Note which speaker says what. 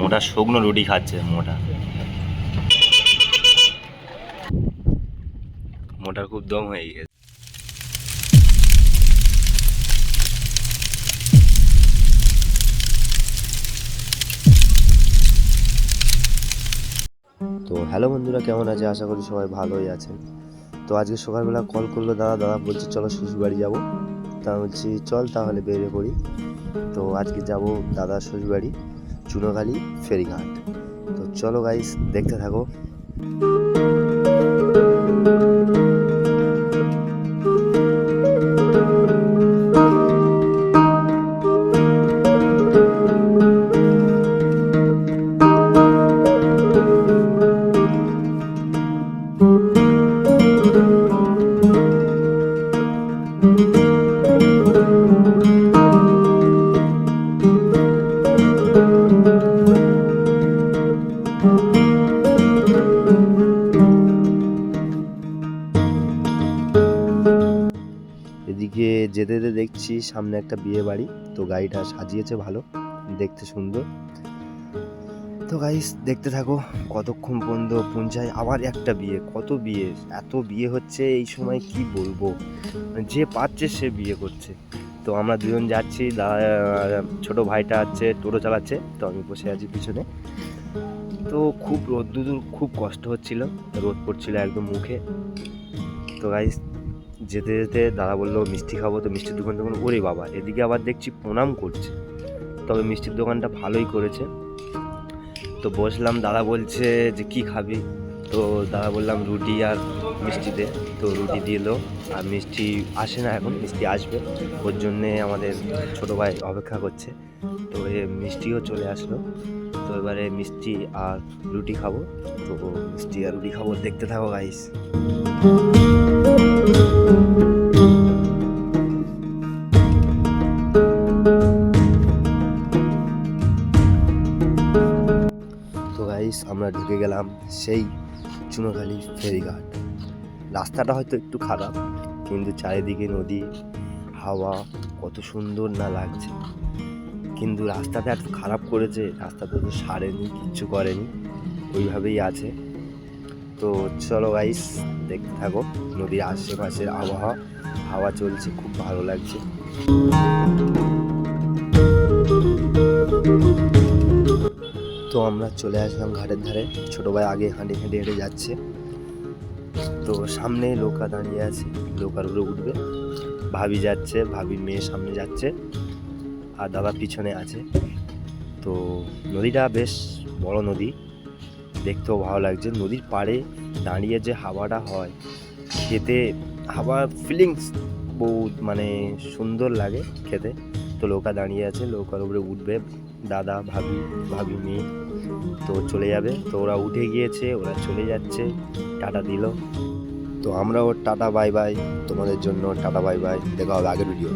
Speaker 1: মোটা শুকনো রুটি খাচ্ছে। মোটার খুব দম হয়ে গেছে। তো হ্যালো বন্ধুরা, কেমন আছে? আশা করি সবাই ভালোই আছেন। তো আজকে সকালবেলা কল করলো দাদা বলছে চলো শ্বশুরবাড়ি যাবো। তা বলছি চল তাহলে বেরিয়ে পড়ি। তো আজকে যাব দাদার শ্বশুরবাড়ি, চুনোখালি ফেরিঘাট। তো চলো গাইস, দেখতে থাকো। এদিকে যেতে যেতে দেখছি সামনে একটা বিয়ে বাড়ি। তো গাড়িটা সাজিয়েছে ভালো, দেখতে সুন্দর। তো গাইস দেখতে থাকো কতক্ষণ পর্যন্ত পৌঁছায়। আবার একটা বিয়ে, কত বিয়ে, এত বিয়ে হচ্ছে এই সময়, কি বলবো, যে পাচ্ছে সে বিয়ে করছে। তো আমরা দুজন যাচ্ছি, ছোট ভাইটা আছে টোটো চালাচ্ছে, তো আমি বসে আছি পিছনে। তো খুব রোদ্দুর, খুব কষ্ট হচ্ছিল, রোদ পড়ছিল একদম মুখে। তো গাইস যেতে যেতে দাদা বললো মিষ্টি খাবো। তো মিষ্টির দোকান তখন, ওরে বাবা, এদিকে আবার দেখছি প্রণাম করছে। তবে মিষ্টির দোকানটা ভালোই করেছে। তো বসলাম, দাদা বলছে যে কি খাবি? তো দাদা বললাম রুটি আর মিষ্টিতে। তো রুটি দিল, আর মিষ্টি আসে না এখন, মিষ্টি আসবে, ওর জন্যে আমাদের ছোটো ভাই অপেক্ষা করছে। তো মিষ্টিও চলে আসলো। তো এবারে মিষ্টি আর রুটি খাবো। তো মিষ্টি আর রুটি খাবো, দেখতে থাকো গাইস। তো গাইস আমরা ঢুকে গেলাম সেই চুনোখালি ফেরিঘাট। রাস্তাটা হয়তো একটু খারাপ, কিন্তু চারিদিকে নদী, হাওয়া, কত সুন্দর না লাগছে। কিন্তু রাস্তাটা একটু খারাপ করেছে, রাস্তাটা তো সারেনি, কিচ্ছু করেনি, ওইভাবেই আছে। তো চলো গাইস দেখতে থাকো নদীর আশেপাশের আবহাওয়া, হাওয়া চলছে, খুব ভালো লাগছে। তো আমরা চলে আসলাম ঘাটের ধারে। ছোটো ভাই আগে হাঁটি হেঁটে হেঁটে যাচ্ছে। তো সামনে নৌকা দাঁড়িয়ে আছে, নৌকার উপরে উঠবে। ভাবি যাচ্ছে, ভাবির মেয়ে সামনে যাচ্ছে, আর দাদা পিছনে আছে। তো নদীটা বেশ বড় নদী, দেখতেও ভালো লাগছে। নদীর পাড়ে দাঁড়িয়ে যে হাওয়াটা হয়, খেতে হাওয়ার ফিলিংস বহুত মানে সুন্দর লাগে খেতে। তো নৌকা দাঁড়িয়ে আছে, নৌকার উপরে উঠবে দাদা, ভাবি মেয়ে। তো চলে যাবে। তো ওরা উঠে গিয়েছে, ওরা চলে যাচ্ছে, টাটা দিল। তো আমরাও টাটা বাই বাই, তোমাদের জন্য টাটা বাই বাই, দেখা হবে আগের ভিডিও।